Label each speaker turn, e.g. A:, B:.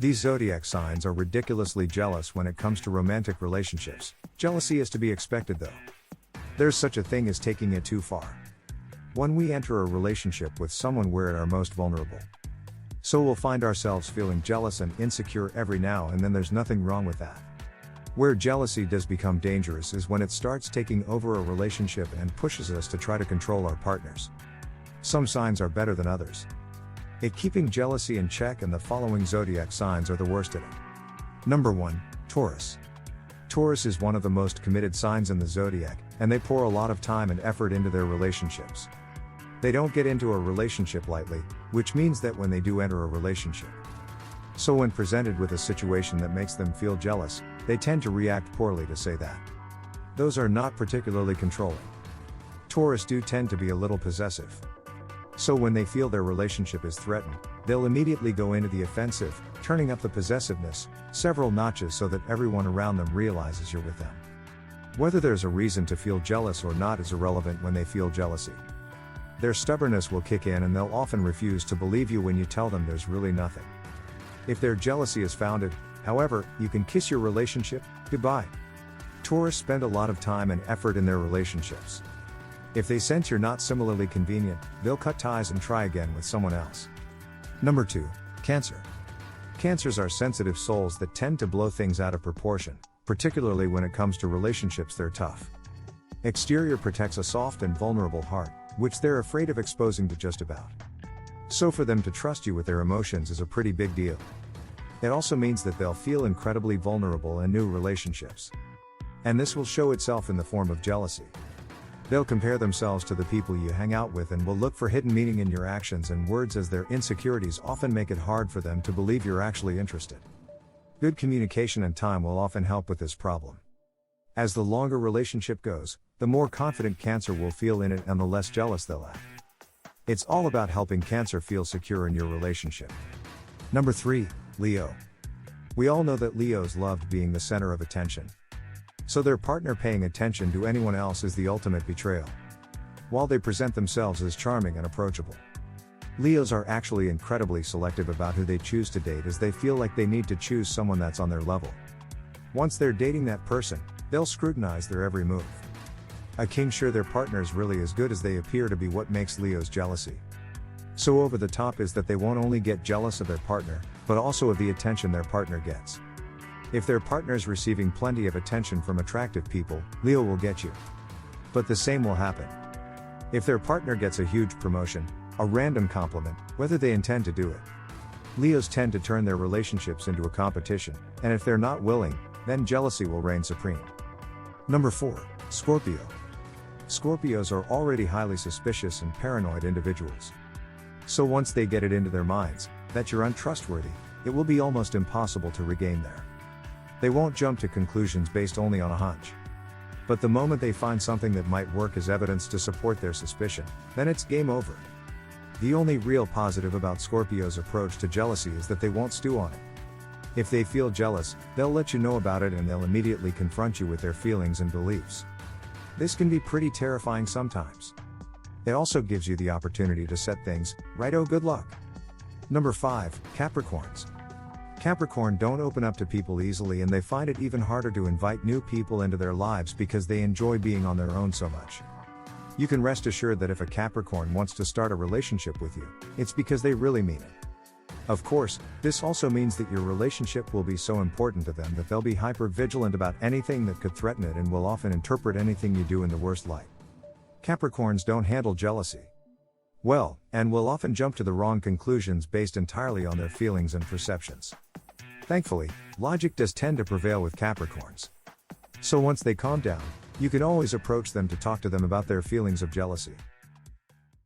A: These zodiac signs are ridiculously jealous when it comes to romantic relationships. Jealousy is to be expected though. There's such a thing as taking it too far. When we enter a relationship with someone, we're at our most vulnerable. So we'll find ourselves feeling jealous and insecure every now and then. There's nothing wrong with that. Where jealousy does become dangerous is when it starts taking over a relationship and pushes us to try to control our partners. Some signs are better than others at keeping jealousy in check, and the following zodiac signs are the worst at it. Number 1, Taurus. Taurus is one of the most committed signs in the zodiac, and they pour a lot of time and effort into their relationships. They don't get into a relationship lightly, which means that when they do enter a relationship, so when presented with a situation that makes them feel jealous, they tend to react poorly, to say that. Those are not particularly controlling. Taurus do tend to be a little possessive. So when they feel their relationship is threatened, they'll immediately go into the offensive, turning up the possessiveness several notches so that everyone around them realizes you're with them. Whether there's a reason to feel jealous or not is irrelevant when they feel jealousy. Their stubbornness will kick in, and they'll often refuse to believe you when you tell them there's really nothing. If their jealousy is founded, however, you can kiss your relationship goodbye. Taurus spend a lot of time and effort in their relationships. If they sense you're not similarly convenient, they'll cut ties and try again with someone else. Number 2, Cancer. Cancers are sensitive souls that tend to blow things out of proportion, particularly when it comes to relationships. They're tough. Exterior protects a soft and vulnerable heart, which they're afraid of exposing to just about. So for them to trust you with their emotions is a pretty big deal. It also means that they'll feel incredibly vulnerable in new relationships. And this will show itself in the form of jealousy. They'll compare themselves to the people you hang out with and will look for hidden meaning in your actions and words, as their insecurities often make it hard for them to believe you're actually interested. Good communication and time will often help with this problem. As the longer relationship goes, the more confident Cancer will feel in it and the less jealous they'll act. It's all about helping Cancer feel secure in your relationship. Number 3, Leo. We all know that Leos loved being the center of attention. So their partner paying attention to anyone else is the ultimate betrayal. While they present themselves as charming and approachable, Leos are actually incredibly selective about who they choose to date, as they feel like they need to choose someone that's on their level. Once they're dating that person, they'll scrutinize their every move. A king sure their partner is really as good as they appear to be what makes Leos jealousy. So over the top is that they won't only get jealous of their partner, but also of the attention their partner gets. If their partner's receiving plenty of attention from attractive people, Leo will get you. But the same will happen if their partner gets a huge promotion, a random compliment, whether they intend to do it. Leos tend to turn their relationships into a competition, and if they're not willing, then jealousy will reign supreme. Number 4, Scorpio. Scorpios are already highly suspicious and paranoid individuals. So once they get it into their minds that you're untrustworthy, it will be almost impossible to regain there. They won't jump to conclusions based only on a hunch. But the moment they find something that might work as evidence to support their suspicion, then it's game over. The only real positive about Scorpio's approach to jealousy is that they won't stew on it. If they feel jealous, they'll let you know about it, and they'll immediately confront you with their feelings and beliefs. This can be pretty terrifying sometimes. It also gives you the opportunity to set things right. Oh, good luck. Number 5, Capricorns. Capricorn don't open up to people easily, and they find it even harder to invite new people into their lives because they enjoy being on their own so much. You can rest assured that if a Capricorn wants to start a relationship with you, it's because they really mean it. Of course, this also means that your relationship will be so important to them that they'll be hyper vigilant about anything that could threaten it, and will often interpret anything you do in the worst light. Capricorns don't handle jealousy well, and will often jump to the wrong conclusions based entirely on their feelings and perceptions. Thankfully, logic does tend to prevail with Capricorns. So once they calm down, you can always approach them to talk to them about their feelings of jealousy.